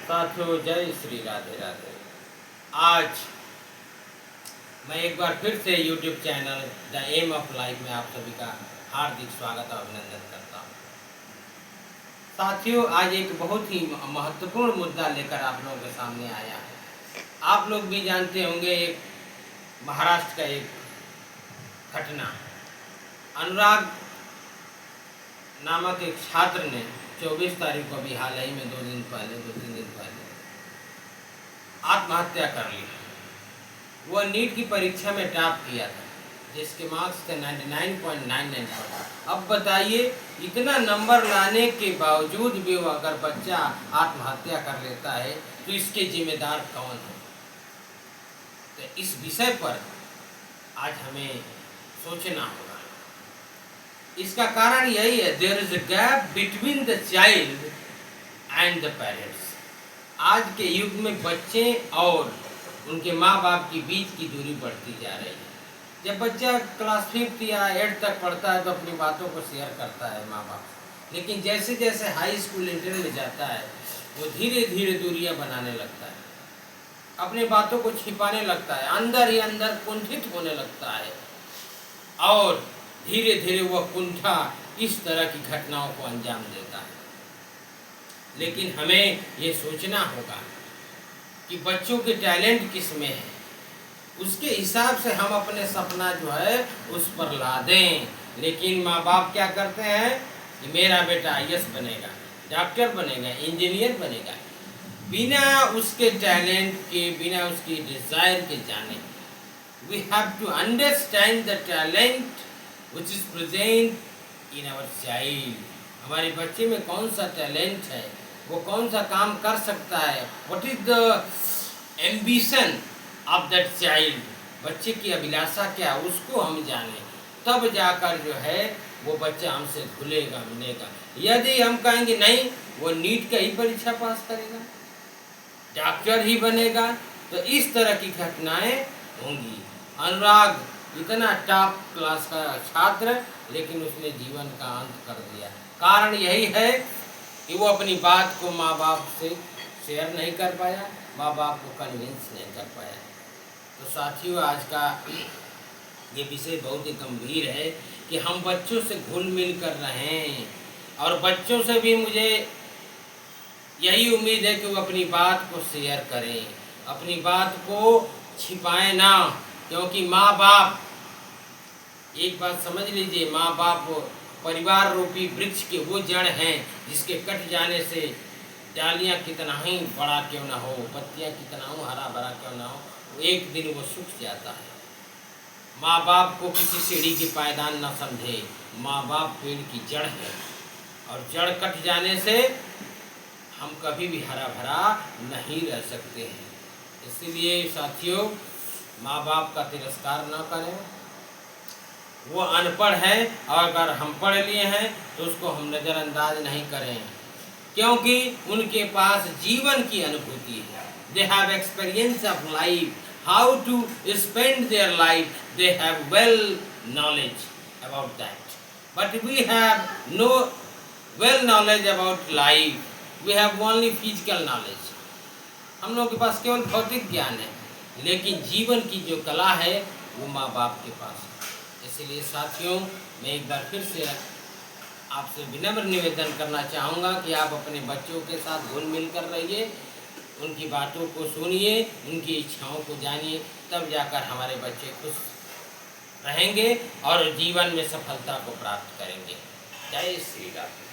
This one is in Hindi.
साथियों जय श्री राधे राधे। आज मैं एक बार फिर से YouTube channel the aim of life में आप सभी का हार्दिक स्वागत और अभिनंदन करता हूँ। साथियों आज एक बहुत ही महत्वपूर्ण मुद्दा लेकर आप लोगों के सामने आया है। आप लोग भी जानते होंगे एक महाराष्ट्र का एक घटना, अनुराग नामक एक छात्र ने 24 तारीख को अभी हाल ही में 2-3 दिन पहले आत्महत्या कर ली। वह नीट की परीक्षा में टॉप किया था, जिसके मार्क्स थे 99.99। अब बताइए, इतना नंबर लाने के बावजूद भी वो अगर बच्चा आत्महत्या कर लेता है तो इसके जिम्मेदार कौन है? तो इस विषय पर आज हमें सोचना होगा। इसका कारण यही है, there is a gap between the child and the parents. आज के युग में बच्चे और उनके माँ बाप के बीच की दूरी बढ़ती जा रही है। जब बच्चा क्लास 5 या 8 तक पढ़ता है तो अपनी बातों को शेयर करता है माँ बाप से, लेकिन जैसे जैसे हाई स्कूल इंटर में जाता है वो धीरे धीरे दूरियां बनाने लगता है, अपनी बातों को छिपाने लगता है, अंदर ही अंदर कुंठित होने लगता है और धीरे धीरे वह कुंठा इस तरह की घटनाओं को अंजाम देता है। लेकिन हमें ये सोचना होगा कि बच्चों के टैलेंट किस में है, उसके हिसाब से हम अपने सपना जो है उस पर ला दें। लेकिन माँ बाप क्या करते हैं कि मेरा बेटा आईएएस बनेगा, डॉक्टर बनेगा, इंजीनियर बनेगा, बिना उसके टैलेंट के, बिना उसकी डिज़ायर के जाने। We have to understand the talent which is present in our child। हमारे बच्चे में कौन सा टैलेंट है, वो कौन सा काम कर सकता है, what is the ambition of that child। बच्चे की अभिलाषा क्या, उसको हम जाने, तब जाकर जो है वो बच्चा हमसे घुलेगा मिलेगा। यदि हम कहेंगे नहीं वो नीट का ही परीक्षा पास करेगा, डॉक्टर ही बनेगा, तो इस तरह की घटनाएं होंगी। अनुराग इतना टॉप क्लास का छात्र, लेकिन उसने जीवन का अंत कर दिया। कारण यही है कि वो अपनी बात को माँ बाप से शेयर नहीं कर पाया, माँ बाप को कन्विंस नहीं कर पाया। तो साथियों आज का ये विषय बहुत ही गंभीर है कि हम बच्चों से घुल मिल कर रहें, और बच्चों से भी मुझे यही उम्मीद है कि वो अपनी बात को शेयर करें, अपनी बात को छिपाएं ना। क्योंकि माँ बाप, एक बात समझ लीजिए, माँ बाप परिवार रूपी वृक्ष के वो जड़ हैं जिसके कट जाने से डालियाँ कितना ही बड़ा क्यों ना हो, पत्तियाँ कितना हो हरा भरा क्यों ना हो, एक दिन वो सूख जाता है। माँ बाप को किसी सीढ़ी की पायदान न समझे, माँ बाप पेड़ की जड़ है, और जड़ कट जाने से हम कभी भी हरा भरा नहीं रह सकते हैं। इसलिए साथियों माँ बाप का तिरस्कार न करें। वो अनपढ़ है और अगर हम पढ़ लिए हैं तो उसको हम नज़रअंदाज नहीं करें, क्योंकि उनके पास जीवन की अनुभूति है। They have experience of life, how to spend their life, they have well knowledge about that. But we have no well knowledge about life, we have only physical knowledge. हम लोगों के पास केवल भौतिक ज्ञान है, लेकिन जीवन की जो कला है वो माँ बाप के पास है। इसलिए साथियों मैं एक बार फिर से आपसे विनम्र निवेदन करना चाहूँगा कि आप अपने बच्चों के साथ घुल मिल कर रहिए, उनकी बातों को सुनिए, उनकी इच्छाओं को जानिए, तब जाकर हमारे बच्चे खुश रहेंगे और जीवन में सफलता को प्राप्त करेंगे। जय श्री राम।